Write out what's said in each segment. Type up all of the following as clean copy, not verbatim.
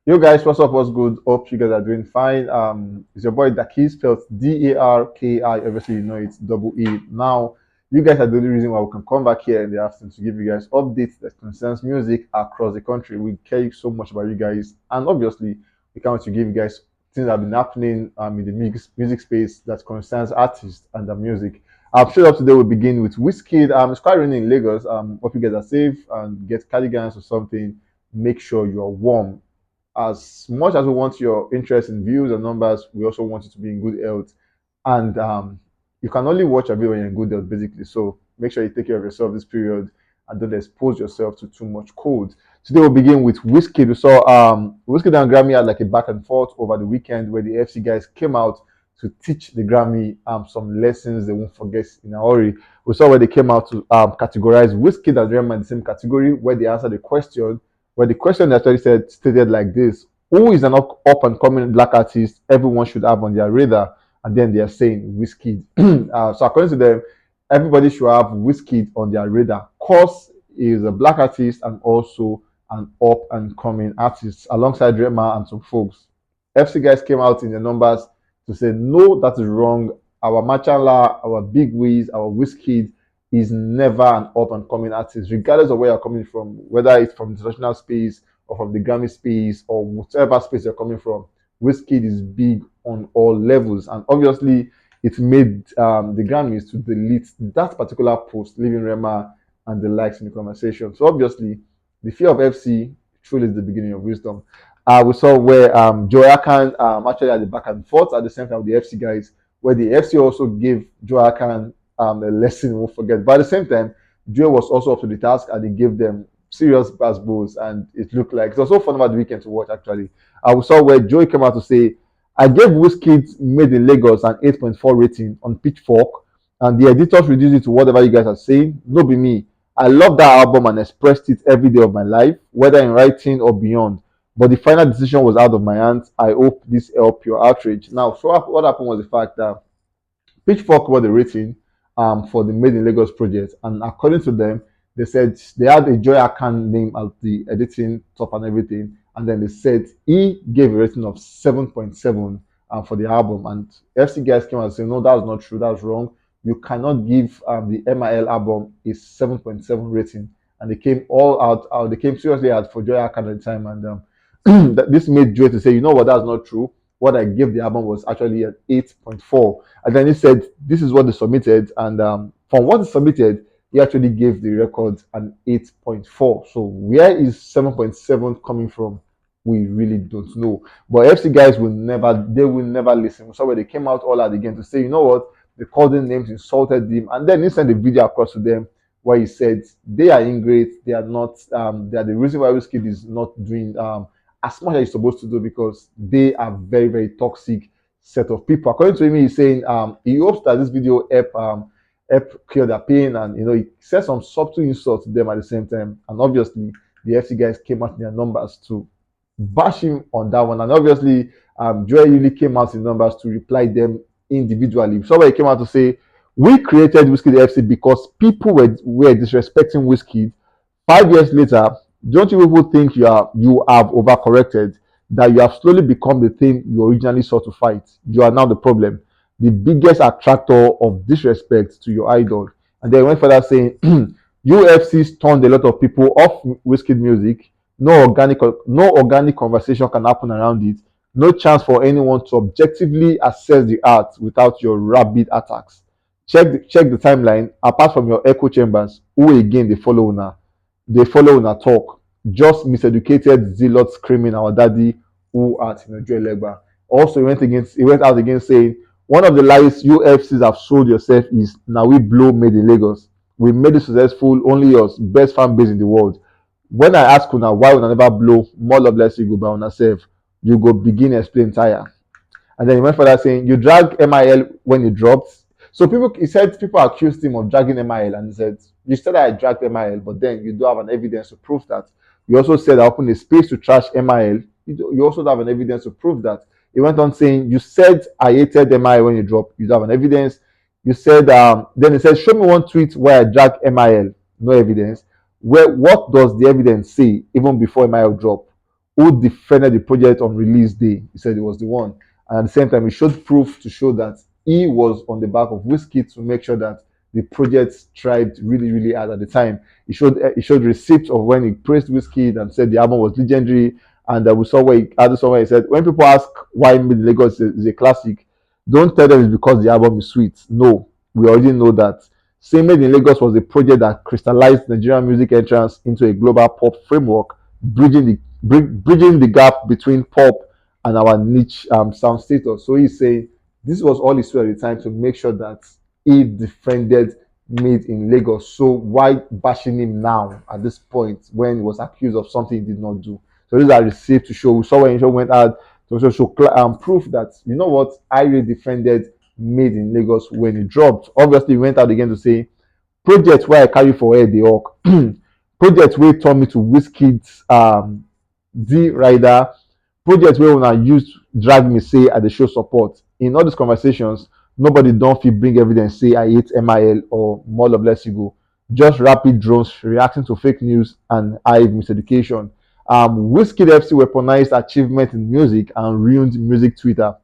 Yo guys, what's up? What's good? Hope you guys are doing fine. It's your boy Daki, spelled Darki. Obviously, you know it's double E. Now, you guys are the only reason why we can come back here in the afternoon to give you guys updates that concerns music across the country. We care so much about you guys, and obviously, we can't wait to give you guys things that have been happening in the music space that concerns artists and the music. I'm sure up today we'll begin with Wizkid. It's quite raining in Lagos. Hope you guys are safe and get cardigans or something. Make sure you are warm. As much as we want your interest in views and numbers, we also want you to be in good health. And you can only watch a video when you're in good health, basically. So make sure you take care of yourself this period and don't expose yourself to too much cold. Today we'll begin with Wizkid. We saw Wizkid and Grammy had like a back and forth over the weekend where the FC guys came out to teach the Grammy some lessons they won't forget in a hurry. We saw where they came out to categorize Wizkid and Grammy in the same category where they answered the question where the question actually said stated like this: Who is an up and coming black artist everyone should have on their radar? And then they are saying Wizkid. So according to them, everybody should have Wizkid on their radar. Cause is a black artist and also an up and coming artist alongside Rema and some folks. FC guys came out in the numbers to say no, that is wrong. Our Machala, our Big Wiz, our Wizkid is never an up and coming artist, regardless of where you're coming from, whether it's from the international space or from the Grammy space or whatever space you're coming from. Wizkid is big on all levels, and obviously, it made the Grammys to delete that particular post, leaving Rema and the likes in the conversation. So obviously, the fear of FC truly is the beginning of wisdom. We saw where Joe Akan actually had the back and forth at the same time with the FC guys, where the FC also gave Joe Akan a lesson we won't forget. But at the same time, Joe was also up to the task and he gave them serious bass balls, and it looked like it was so fun about the weekend to watch actually. We saw where Joey came out to say, I gave Wizkid Made in Lagos an 8.4 rating on Pitchfork, and the editors reduced it to whatever you guys are saying. No be me. I love that album and expressed it every day of my life, whether in writing or beyond. But the final decision was out of my hands. I hope this helped your outrage. Now, so what happened was the fact that Pitchfork were the rating for the Made in Lagos project, and according to them, they said they had a Joy Akan name as the editing top and everything, and then they said he gave a rating of 7.7 for the album, and FC guys came out and said, no, that's not true, that's wrong. You cannot give the MIL album a 7.7 rating, and they came all out. They came seriously out for Joy Akan at the time, and this made Joy to say, you know what, that's not true. What I gave the album was actually at 8.4. And then he said, this is what they submitted. And from what he submitted, he actually gave the record an 8.4. So where is 7.7 coming from? We really don't know. But FC guys they will never listen. So when they came out all out again to say, you know what, they called them names, insulted him, and then he sent a video across to them where he said they are ingrate, they are not, they are the reason why Wizkid is not doing as much as he's supposed to do because they are very, very toxic set of people. According to him, he's saying he hopes that this video help cure their pain, and he said some subtle insults to them at the same time. And obviously, the FC guys came out in their numbers to bash him on that one. And obviously, Joy really came out in numbers to reply them individually. Somebody came out to say, we created Wizkid FC because people were disrespecting Wizkid. 5 years later, don't you people think you have overcorrected, that you have slowly become the thing you originally sought to fight? You are now the problem, the biggest attractor of disrespect to your idol. And then went further saying, UFC stunned a lot of people off Wizkid music. No organic conversation can happen around it. No chance for anyone to objectively assess the art without your rabid attacks. Check the timeline. Apart from your echo chambers, who again they follow on talk. Just miseducated zealots screaming our daddy who at Joe Legba. Also, he went out again saying one of the lies UFCs have sold yourself is now we blow made in Lagos. We made it successful, only us, best fan base in the world. When I ask una why una never blow, more love less you go by una self, you go begin explain tire. And then he went further saying, you drag MIL when you dropped. So he said people accused him of dragging MIL, and he said, you said I dragged MIL, but then you don't have an evidence to prove that. You also said I opened a space to trash MIL. You also don't have an evidence to prove that. He went on saying, you said I hated MIL when you dropped. You don't have an evidence. You said, then he said, show me one tweet where I dragged MIL. No evidence. What does the evidence say even before MIL drop? who defended the project on release day. He said he was the one. And at the same time, he showed proof to show that he was on the back of Wizkid to make sure that the project thrived really, really hard at the time. He showed receipts of when he praised Wizkid and said the album was legendary. And we saw where he added somewhere he said, when people ask why Made in Lagos is a classic, don't tell them it's because the album is sweet. No, we already know that. Same Made in Lagos was a project that crystallized Nigerian music entrance into a global pop framework, bridging the gap between pop and our niche sound status. So he's saying this was all he saw at the time to make sure that he defended Made in Lagos. So why bashing him now at this point when he was accused of something he did not do? So these are received to show. We saw when he went out to also show proof that you know what, Ayra defended Made in Lagos when he dropped. Obviously, he went out again to say project where I carry for head the hawk. Project wey turn me to Wizkid's D rider. Project wey una use drag me say I dey show support. In all these conversations, nobody don fit bring evidence say I hate MIL or more of less go. Just rapid drones reacting to fake news and hive miseducation. Wizkid FC weaponized achievement in music and ruined music Twitter.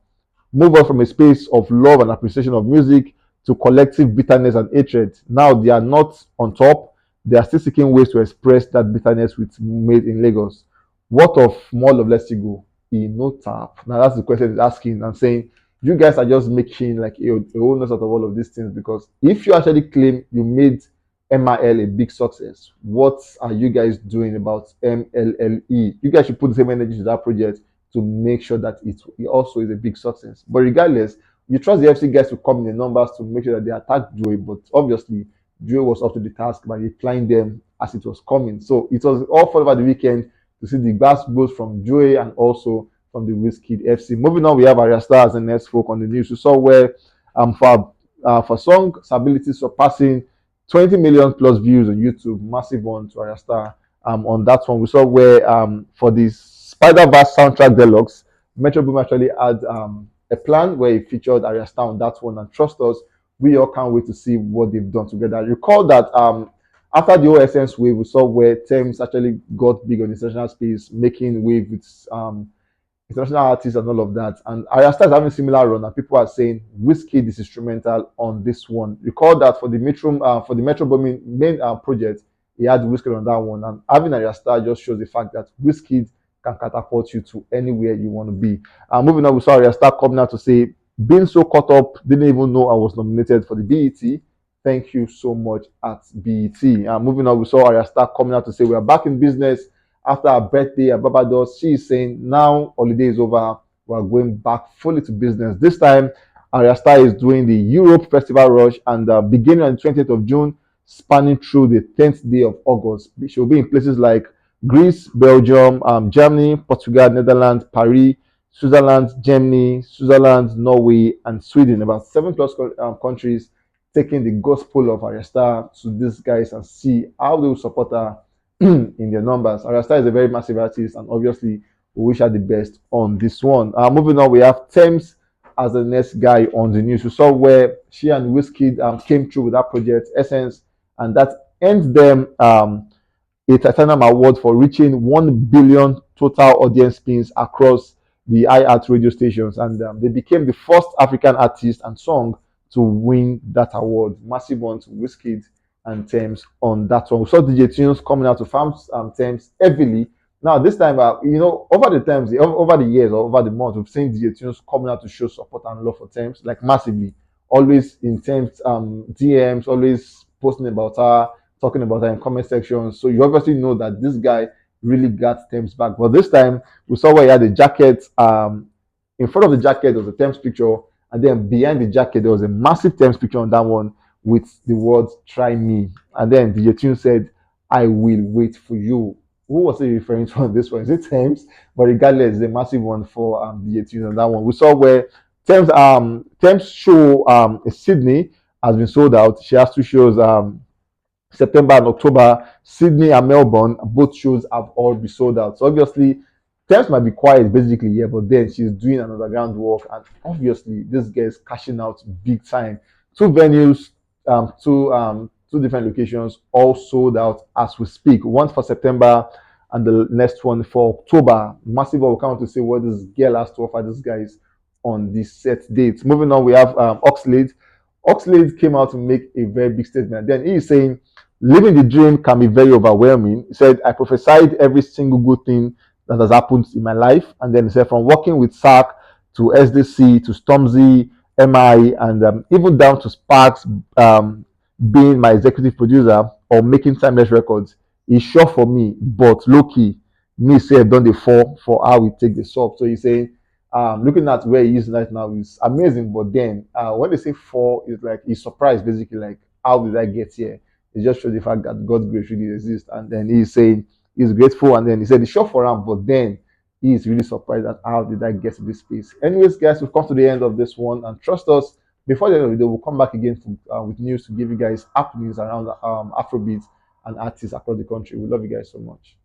Move on from a space of love and appreciation of music to collective bitterness and hatred. Now they are not on top. They are still seeking ways to express that bitterness with Made in Lagos. What of more of Let's Go? In no tap. Now that's the question he's asking and saying you guys are just making like a whole lot of all of these things because if you actually claim you made MIL a big success, what are you guys doing about MLLE? You guys should put the same energy to that project to make sure that it also is a big success. But regardless, you trust the FC guys to come in the numbers to make sure that they attack Joey, but obviously Joey was up to the task by replying them as it was coming. So it was all fun over the weekend to see the glass both from Joey and also from the Wizkid FC. Moving on, we have Ayra Starr as the next folk on the news. We saw where for song stability surpassing 20 million plus views on YouTube, massive one to Ayra Starr. On that one, we saw where for this Spider-Verse soundtrack deluxe, Metro Boom actually had a plan where he featured Ayra Starr on that one, and trust us, we all can't wait to see what they've done together. Recall that after the OSN's wave, we saw where Tems actually got big on the international space, making wave with international artists and all of that. And Ayra Starr is having a similar run, and people are saying Wizkid is instrumental on this one. Recall that for the Metro Booming main project, he had Wizkid on that one, and having Ayra Starr just shows the fact that Wizkid can catapult you to anywhere you want to be. Moving on, we saw Ayra Starr coming out to say, being so caught up, didn't even know I was nominated for the BET. Thank you so much at BET. Moving on, we saw Ayra Starr coming out to say, we are back in business after her birthday at Barbados. She is saying, now holiday is over, we are going back fully to business. This time, Ayra Starr is doing the Europe Festival Rush and beginning on the 20th of June, spanning through the 10th day of August. She will be in places like Greece, Belgium, Germany, Portugal, Netherlands, Paris, Switzerland, Germany, Switzerland, Norway, and Sweden. About 7 plus countries taking the gospel of Ayra Starr to these guys and see how they will support her in their numbers. Ayra Starr is a very massive artist, and obviously we wish her the best on this one. Moving on, we have Tems as the next guy on the news. We saw where she and Wizkid came through with that project, Essence, and that earned them a Titanium Award for reaching 1 billion total audience spins across the iHeart radio stations, and they became the first African artist and song to win that award. Massive one to Wizkid and Tems on that one. We saw DJ Tunes coming out to farm Tems heavily. Now this time, over the years or over the months, we've seen DJ Tunes coming out to show support and love for Tems, like massively. Always in Tems DMs, always posting about her, talking about her in comment sections. So you obviously know that this guy really got Tems back. But this time, we saw where he had a jacket. In front of the jacket, there was a Tems picture. And then behind the jacket, there was a massive Tems picture on that one with the words, try me. And then DJ Tune said, I will wait for you. Who was he referring to on this one? Is it Tems? But regardless, it's a massive one for DJ Tune on that one. We saw where Tems show in Sydney has been sold out. She has 2 shows September and October. Sydney and Melbourne, both shows have all been sold out. So obviously, Tems might be quiet basically, yeah, but then she's doing an underground work, and obviously this girl is cashing out big time. 2 venues, two different locations, all sold out as we speak. One for September and the next one for October. Massive one. We can't wait to see what this girl has to offer these guys on this set date. Moving on, we have Oxlade. Oxlade came out to make a very big statement. Then he is saying, living the dream can be very overwhelming. He said, I prophesied every single good thing that has happened in my life. And then he said, from working with SAC to SDC to Stormzy, MI, and even down to Sparks being my executive producer or making timeless records, is sure for me, but low key, me say I've done the fall for how we take the sub. So he's saying, looking at where he is right now is amazing, but then when they say fall, it's like he's surprised basically, like how did I get here? It just shows the fact that God's grace really exists, and then he's saying he's grateful, and then he said it's short for him, but then he is really surprised at how did I get to this space. Anyways, guys, we've come to the end of this one, and trust us, before the end of the video, we'll come back again with news to give you guys happenings around Afrobeat and artists across the country. We love you guys so much.